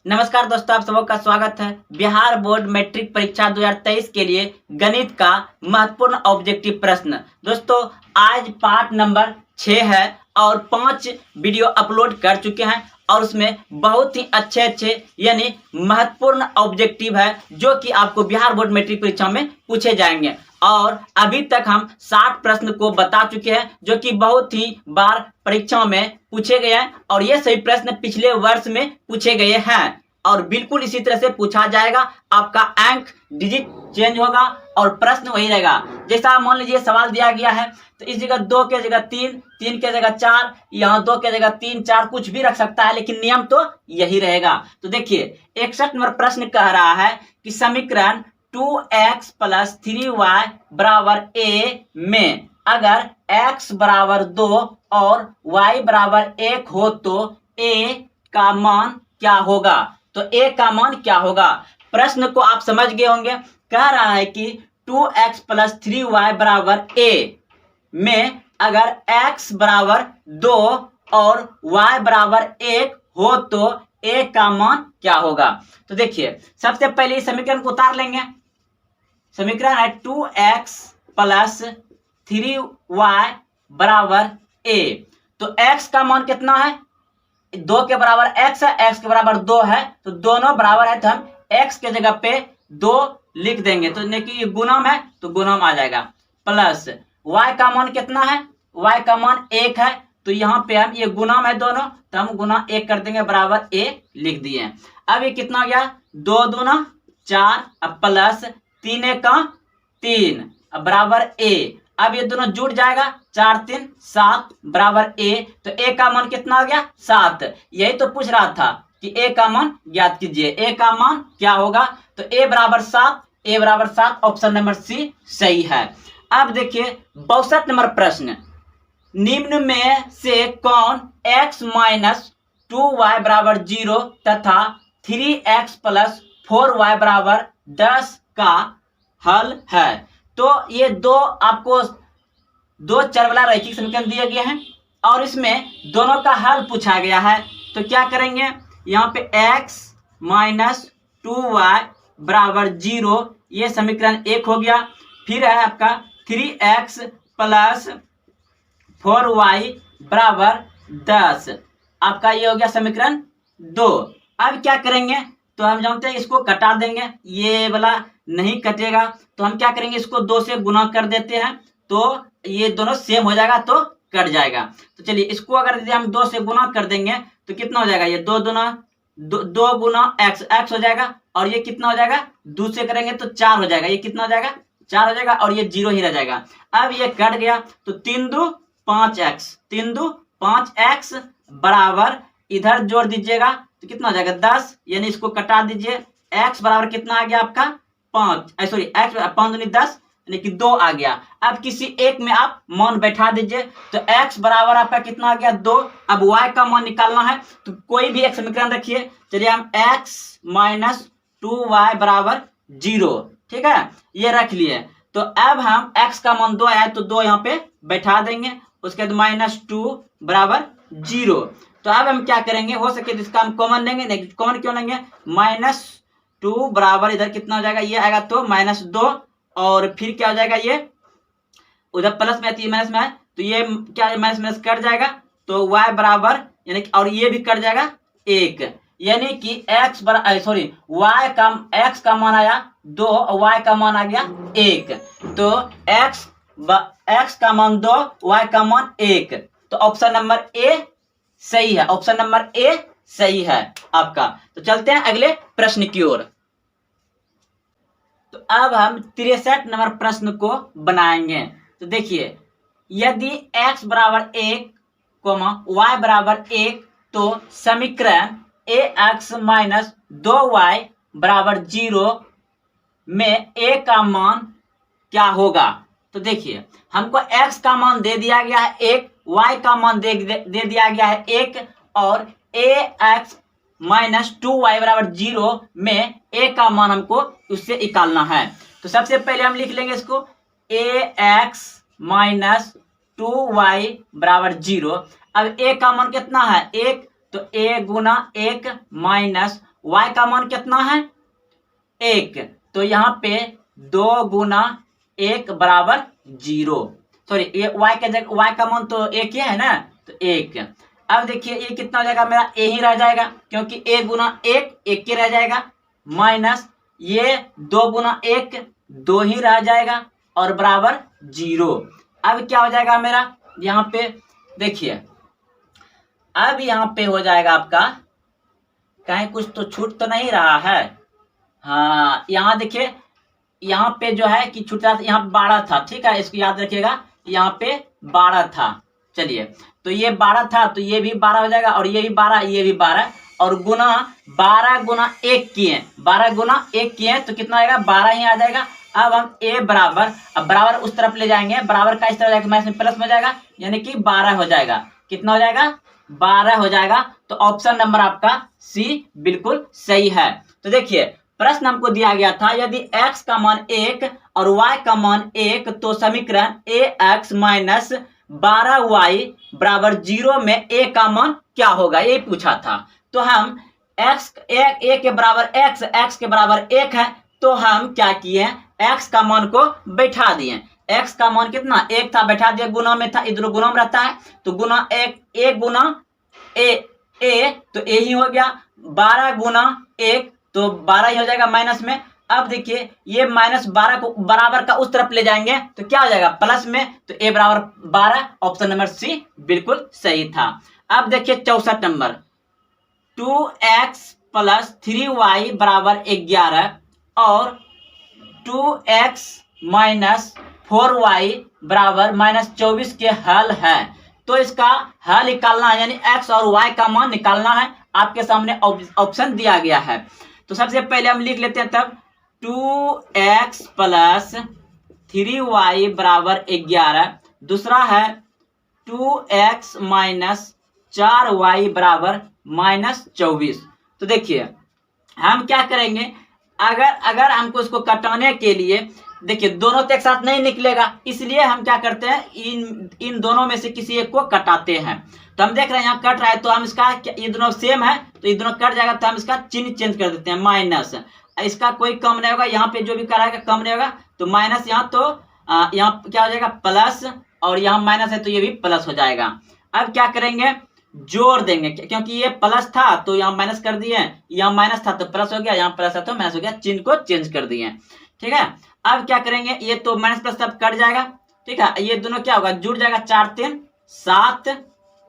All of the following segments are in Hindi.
नमस्कार दोस्तों, आप सबका स्वागत है। बिहार बोर्ड मैट्रिक परीक्षा 2023 के लिए गणित का महत्वपूर्ण ऑब्जेक्टिव प्रश्न। दोस्तों, आज पार्ट नंबर 6 है और 5 वीडियो अपलोड कर चुके हैं और उसमें बहुत ही अच्छे यानी महत्वपूर्ण ऑब्जेक्टिव है जो कि आपको बिहार बोर्ड मैट्रिक परीक्षा में पूछे जाएंगे। और अभी तक हम 60 प्रश्न को बता चुके हैं जो कि बहुत ही बार परीक्षाओं में पूछे गए हैं और ये सभी प्रश्न पिछले वर्ष में पूछे गए हैं और बिल्कुल इसी तरह से पूछा जाएगा। आपका अंक डिजिट चेंज होगा और प्रश्न वही रहेगा। जैसा मान लीजिए सवाल दिया गया है तो इस जगह 2 के जगह 3, 3 के जगह 4, यहाँ 2 के जगह 3, 4 कुछ भी रख सकता है, लेकिन नियम तो यही रहेगा। तो देखिए 61 नंबर प्रश्न कह रहा है कि समीकरण 2x प्लस 3y बराबर a में अगर x बराबर 2 और y बराबर 1 हो तो a का मान क्या होगा। तो a का मान क्या होगा, प्रश्न को आप समझ गए होंगे। कह रहा है कि 2x प्लस 3y बराबर a में अगर x बराबर 2 और y बराबर 1 हो तो a का मान क्या होगा। तो देखिए सबसे पहले इस समीकरण को उतार लेंगे। समीकरण है 2x प्लस 3y बराबर a। तो x का मान कितना है, 2 के बराबर x है, x के बराबर 2 है, तो दोनों बराबर है तो हम x के जगह पे 2 लिख देंगे। तो ये गुणम है तो गुणम आ जाएगा। प्लस y का मान कितना है, y का मान 1 है, तो यहाँ पे हम ये गुणम है दोनों तो हम गुना 1 कर देंगे, बराबर a लिख दिए। अब ये कितना हो गया, 2 दूना 4, अब प्लस 3 का 3 अब बराबर a। अब ये दोनों जुड़ जाएगा, 4 3 7 बराबर a। तो a का मान कितना हो गया, 7। यही तो पूछ रहा था कि a का मान ज्ञात कीजिए। a का मान क्या होगा, तो a बराबर 7, a बराबर 7, ऑप्शन नंबर सी सही है। अब देखिए 62 नंबर प्रश्न, निम्न में से कौन x माइनस 2y बराबर 0 तथा 3x प्लस 4y बराबर 10 का हल है। तो ये दो आपको दो चरवाला रैखिक समीकरण दिए गए हैं और इसमें दोनों का हल पूछा गया है। तो क्या करेंगे, यहाँ पे x माइनस 2y बराबर 0 ये समीकरण 1 हो गया। फिर है आपका 3x प्लस 4y बराबर 10, आपका ये हो गया समीकरण 2। अब क्या करेंगे, तो हम जानते हैं इसको कटा देंगे, ये वाला नहीं कटेगा तो हम क्या करेंगे, इसको 2 से गुना कर देते हैं तो ये दोनों सेम हो जाएगा तो कट जाएगा। तो चलिए इसको अगर यदि हम 2 से गुना कर देंगे तो कितना हो जाएगा, ये 2 दूना 2 गुना x हो जाएगा और ये कितना हो जाएगा, 2 से करेंगे तो 4 हो जाएगा, ये कितना हो जाएगा 4 हो जाएगा और ये 0 ही रह जाएगा। अब ये कट गया तो 3 2 5x, 3 2 5x बराबर इधर जोड़ दीजिएगा तो कितना हो जाएगा 10, यानी इसको कटा दीजिए। x बराबर कितना आ गया आपका 5, सॉरी x 5 दूनी 10 यानी कि 2 आ गया। अब किसी एक में आप मान बैठा दीजिए तो x बराबर आपका कितना आ गया 2। अब y का मान निकालना है तो कोई भी एक समीकरण रखिए। चलिए हम x माइनस 2y बराबर 0, ठीक है, ये रख लिए। तो अब हम x का मान 2 आया तो 2 यहाँ पे बैठा देंगे, उसके बाद माइनस 2 बराबर 0। तो अब हम क्या करेंगे, हो सके तो इसका हम कॉमन लेंगे, नहीं कॉमन क्यों लेंगे, माइनस 2 बराबर इधर कितना हो जाएगा, ये आएगा तो माइनस 2 और फिर क्या हो जाएगा, ये उधर प्लस में आती है माइनस में है तो ये क्या माइनस माइनस कट जाएगा तो y बराबर यानी और ये भी कट जाएगा 1, यानी कि x बराबर सॉरी x का मान आया 2 और y का मान आ गया 1। तो x का मान 2, y का मान 1, तो ऑप्शन नंबर ए सही है, ऑप्शन नंबर ए सही है आपका। तो चलते हैं अगले प्रश्न की ओर। तो अब हम 63 नंबर प्रश्न को बनाएंगे। तो देखिए यदि x बराबर 1 y बराबर 1 तो समीकरण ax माइनस 2y बराबर 0 में a का मान क्या होगा। तो देखिए हमको x का मान दे दिया गया है 1, y का मान दे दिया गया है 1 और ax माइनस 2y बराबर 0 में a का मान हमको उससे निकालना है। तो सबसे पहले हम लिख लेंगे इसको ax माइनस 2y बराबर 0। अब a का मान कितना है 1, तो a गुना 1 माइनस y का मान कितना है 1, तो यहाँ पे 2 गुना 1 बराबर 0। सॉरी, ये y का जगह y का मान तो 1 ही है ना, तो 1। अब देखिए ये कितना हो जाएगा मेरा a ही रह जाएगा, क्योंकि 1 गुना 1 1 ही रह जाएगा, माइनस ये 2 गुना 1 2 ही रह जाएगा और बराबर 0। अब क्या हो जाएगा मेरा यहाँ पे देखिए, अब यहाँ पे हो जाएगा आपका, कहीं कुछ तो छूट तो नहीं रहा है। हाँ, यहाँ देखिए यहाँ पे जो है कि छूट रहा था, यहाँ 12 था, ठीक है, इसको याद रखिएगा, यहाँ पे 12 था। चलिए, तो ये 12 था तो ये भी 12 हो जाएगा, और ये भी 12, ये भी 12, और गुना 12 गुना 1 किए, 12 गुना 1 किए तो कितना आएगा 12 ही आ जाएगा। अब हम a बराबर, अब बराबर उस तरफ ले जाएंगे, बराबर का इस तरह जाएगा, मैं इसमें प्लस में जाएगा, यानी कि 12 हो जाएगा। कितना हो जाएगा 12 हो जाएगा। तो ऑप्शन नंबर आपका सी बिल्कुल सही है। तो देखिए प्रश्न हमको दिया गया था, यदि x का मान 1 और y का मान 1 तो समीकरण ax माइनस 12y बराबर 0 में a का मान क्या होगा, ये पूछा था। तो हम x a के बराबर x के बराबर 1 है, तो हम क्या किए, x का मान को बैठा दिए। x का मान कितना 1 था, बैठा दिया, गुना में था, इधर गुना में रहता है, तो गुना 1 गुना a तो a ही हो गया, 12 गुना 1 तो 12 ही हो जाएगा माइनस में। अब देखिए ये माइनस 12 को बराबर का उस तरफ ले जाएंगे तो क्या हो जाएगा प्लस में, तो a बराबर 12, ऑप्शन नंबर सी बिल्कुल सही था। अब देखिए 64 नंबर, 2x प्लस 3y बराबर 11 और 2x माइनस 4y बराबर माइनस 24 के हल है। तो इसका हल निकालना है, यानी x और y का मान निकालना है। आपके सामने ऑप्शन दिया गया है, तो सबसे पहले हम लिख लेते हैं तब 2x प्लस 3y बराबर 11, दूसरा है 2x माइनस 4y बराबर माइनस 24। तो देखिए हम क्या करेंगे, अगर हमको इसको कटाने के लिए, देखिए दोनों तो एक साथ नहीं निकलेगा, इसलिए हम क्या करते हैं इन दोनों में से किसी एक को कटाते हैं। तो हम देख रहे हैं यहाँ कट रहा है, तो हम इसका, ये दोनों सेम है तो ये दोनों कट जाएगा, तो हम इसका चिन्ह चेंज कर देते हैं, माइनस, इसका कोई कम नहीं होगा, यहाँ पे जो भी कराएगा कम नहीं होगा, तो माइनस यहाँ, तो यहाँ क्या हो जाएगा प्लस, और यहाँ माइनस है तो ये भी प्लस हो जाएगा। अब क्या करेंगे, जोड़ देंगे, क्योंकि ये प्लस था तो यहाँ माइनस कर दिए, यहाँ माइनस था तो प्लस हो गया, यहाँ प्लस था तो माइनस हो गया, चिन्ह को चेंज कर दिए, ठीक है। अब क्या करेंगे, ये तो माइनस प्लस सब कट जाएगा, ठीक है, ये दोनों क्या होगा जुड़ जाएगा, 4 3 7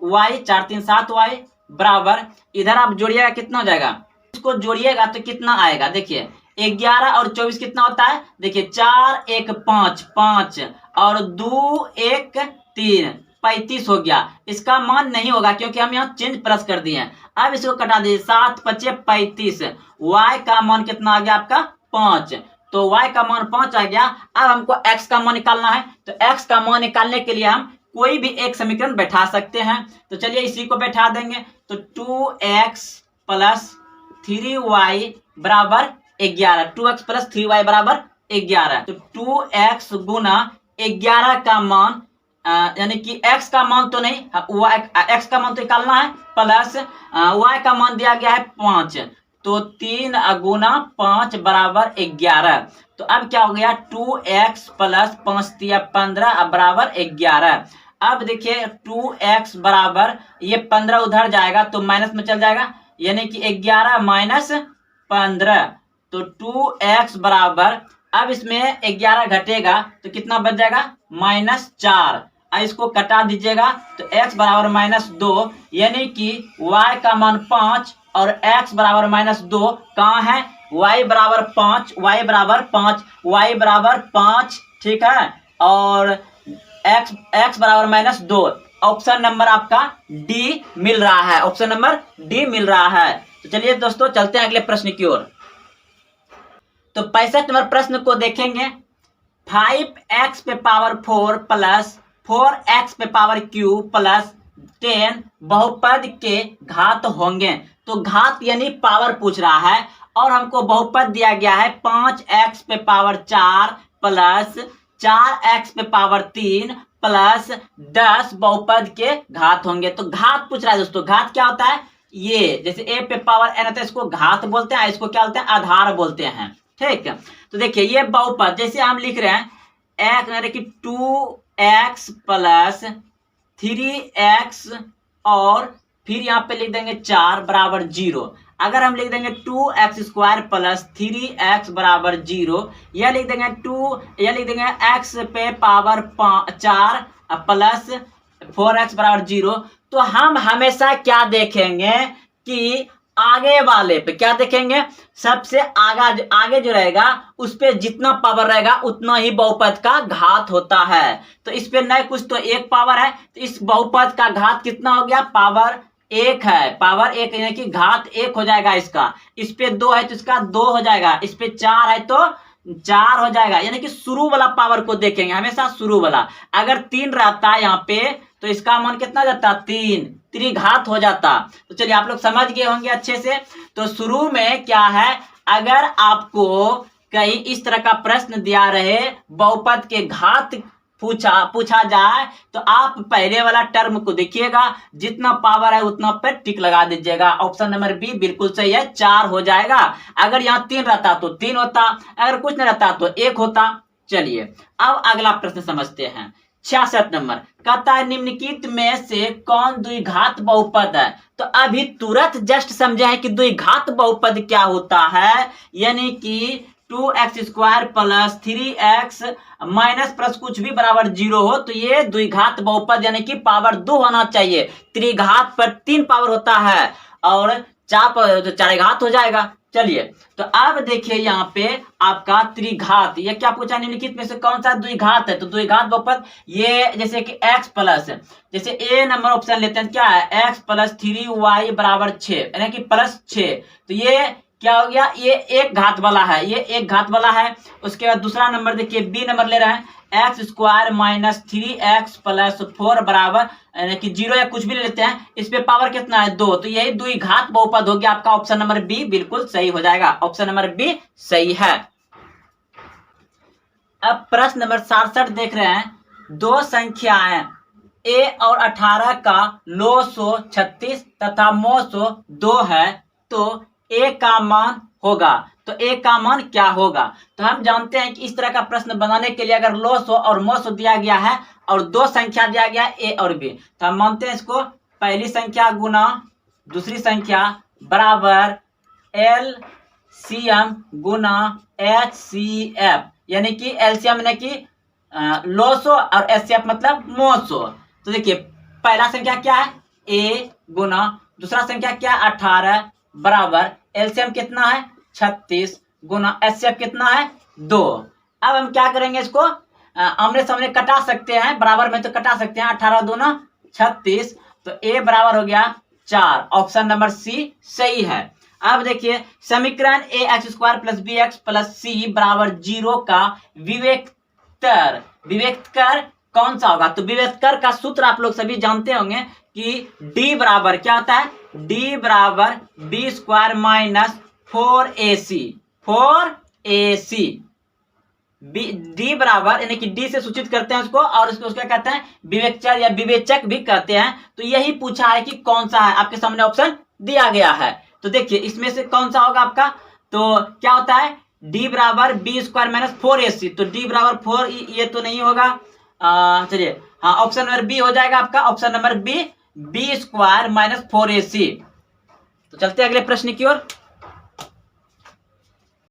y, 4 3 7 y बराबर, इधर आप जोड़िएगा कितना हो जाएगा, इसको जोड़िएगा तो कितना आएगा, देखिए 11 और 24 कितना होता है, देखिए 4 1 5 5 और 2 1 3 35 हो गया। इसका मान नहीं होगा क्योंकि हम यहाँ चेंज प्लस कर दिए हैं। अब इसको कटा दीजिए, 7 5 35, y का मान कितना आ गया आपका 5, तो y का मान 5 आ गया। अब हमको x का मान निकालना है, तो x का मान निकालने के लिए हम कोई भी एक समीकरण बैठा सकते हैं। तो चलिए इसी को बैठा देंगे, तो 2x प्लस 3y बराबर 11, 2x प्लस 3y बराबर 11, तो 2x गुना 11 का मान, यानी कि x का मान तो नहीं, x का मान तो निकालना है, प्लस y का मान दिया गया है 5, तो 3 गुना 5 बराबर 11। तो अब क्या हो गया 2x प्लस 5 3 15 बराबर 11। अब देखिए 2x बराबर, ये 15 उधर जाएगा तो माइनस में चल जाएगा, यानी कि 11 माइनस 15, तो 2x बराबर, अब इसमें 11 घटेगा तो कितना बच जाएगा -4, इसको कटा दीजिएगा तो x बराबर -2, यानी कि y का मान 5 और x बराबर -2 कहाँ है, y बराबर 5, y बराबर 5, y बराबर 5, ठीक है, और x बराबर -2। ऑप्शन नंबर आपका डी मिल रहा है, ऑप्शन नंबर डी मिल रहा है। तो चलिए दोस्तों चलते हैं अगले प्रश्न की ओर। तो 65 नंबर प्रश्न को देखेंगे, 5x पे पावर 4 प्लस 4x पे पावर क्यू प्लस 10 बहुपद के घात होंगे। तो घात यानी पावर पूछ रहा है, और हमको बहुपद दिया गया है 5x पे पावर 4 प्लस 4x पे पावर 3 प्लस 10 बहुपद के घात होंगे। तो घात पूछ रहा है दोस्तों, घात क्या होता है, ये जैसे ए पे पावर एन होता है, इसको घात बोलते हैं, इसको क्या बोलते हैं, आधार बोलते हैं। ठीक है, तो देखिए ये बहुपद जैसे हम लिख रहे हैं यानी कि 2x प्लस 3x और फिर यहाँ पे लिख देंगे 4 बराबर 0। अगर हम लिख देंगे 2x स्क्वायर प्लस 3x बराबर 0, यह लिख देंगे x पे पावर 4 प्लस 4x बराबर 0, तो हम हमेशा क्या देखेंगे कि आगे वाले पे क्या देखेंगे, सबसे आगे जो रहेगा उस पे जितना पावर रहेगा उतना ही बहुपद का घात होता है। तो इस पे नहीं कुछ तो एक पावर है, तो इस बहुपद का घात कितना हो गया, पावर 1 है, पावर 1 यानी कि घात 1 हो जाएगा इसका। इस पे 2 है तो इसका 2 हो जाएगा, इस पे 4 है तो 4 हो जाएगा, यानी कि शुरू वाला पावर को देखेंगे हमेशा, शुरू वाला। अगर 3 रहता है यहाँ पे तो इसका मान कितना जाता, 3 त्रिघात हो जाता। तो चलिए आप लोग समझ गए होंगे अच्छे से। तो शुरू में क्या है, अगर आपको कहीं इस तरह का प्रश्न दिया रहे, बहुपद के घात पूछा जाए, तो आप पहले वाला टर्म को देखिएगा, जितना पावर है उतना पे टिक लगा दीजिएगा। ऑप्शन नंबर बी बिल्कुल सही है, 4 हो जाएगा। अगर यहाँ 3 रहता तो 3 होता, अगर कुछ नहीं रहता तो 1 होता। चलिए अब अगला प्रश्न समझते हैं। 66 नंबर कहता है निम्नलिखित में से कौन द्विघात बहुपद है। तो अभी तुरंत जस्ट समझे हैं कि द्विघात बहुपद क्या होता है, यानी कि 2x square plus 3x minus plus कुछ भी बराबर 0 हो, तो ये द्विघात बहुपद यानी कि पावर 2 होना चाहिए। त्रिघात पर 3 पावर होता है और 4 पर तो 4 घात हो जाएगा। चलिए तो अब देखिए यहाँ पे आपका त्रिघात, ये क्या पूछा, निम्नलिखित में से कौन सा द्विघात है। तो द्विघात बहुपद ये जैसे कि x प्लस, जैसे ए नंबर ऑप्शन लेते हैं, क्या है, x प्लस 3y बराबर 6 यानी कि प्लस 6। तो ये क्या हो गया, ये एक घात वाला है, ये एक घात वाला है। उसके बाद दूसरा नंबर देखिए बी नंबर ले रहे हैं, x square minus 3x plus 4 बराबर यानी कि 0 या कुछ भी ले लेते हैं, इस पे पावर कितना है, 2। तो यही द्विघात बहुपद हो गया आपका। ऑप्शन नंबर बी बिल्कुल सही हो जाएगा, ऑप्शन नंबर बी सही है। अब प्रश्न नंबर 67 देख रहे हैं, दो संख्याएं a और 18 का लॉग 136 तथा mod 2 है, तो a का मान होगा। तो a का मान क्या होगा। तो हम जानते हैं कि इस तरह का प्रश्न बनाने के लिए अगर log और mod दिया गया है और दो संख्या दिया गया है a और b, तो हम मानते हैं इसको पहली संख्या गुना दूसरी संख्या बराबर LCM गुना HCF, यानी कि LCM यानी कि log और HCF मतलब mod। तो देखिए पहला संख्या क्या है, a गुना दूसरा संख्या क्या है 18 बराबर LCM कितना है 36 गुना HCF कितना है 2। अब हम क्या करेंगे, इसको आमने सामने कटा सकते हैं, बराबर में तो कटा सकते हैं, 18 दूना 36, तो a बराबर हो गया 4। ऑप्शन नंबर सी सही है। अब देखिए समीकरण ax square plus bx plus c बराबर 0 का विवेकतर कौन सा होगा। तो विवेकतर का सूत्र आप लोग सभी जानते होंगे कि d बराबर क्या होता है, d बराबर b square minus 4ac d बराबर यानी कि d से सूचित करते हैं उसको, और उसको क्या कहते हैं, विवेकचर या विवेचक भी कहते हैं। तो यही पूछा है कि कौन सा है, आपके सामने ऑप्शन दिया गया है। तो देखिए इसमें से कौन सा होगा आपका, तो क्या होता है d बराबर b स्क्वायर माइनस 4ac, तो d बराबर 4, ये तो नहीं होगा। चलिए हाँ ऑप्शन नंबर बी हो जाएगा आपका, option number B b square minus 4ac। तो चलते हैं अगले प्रश्न की ओर।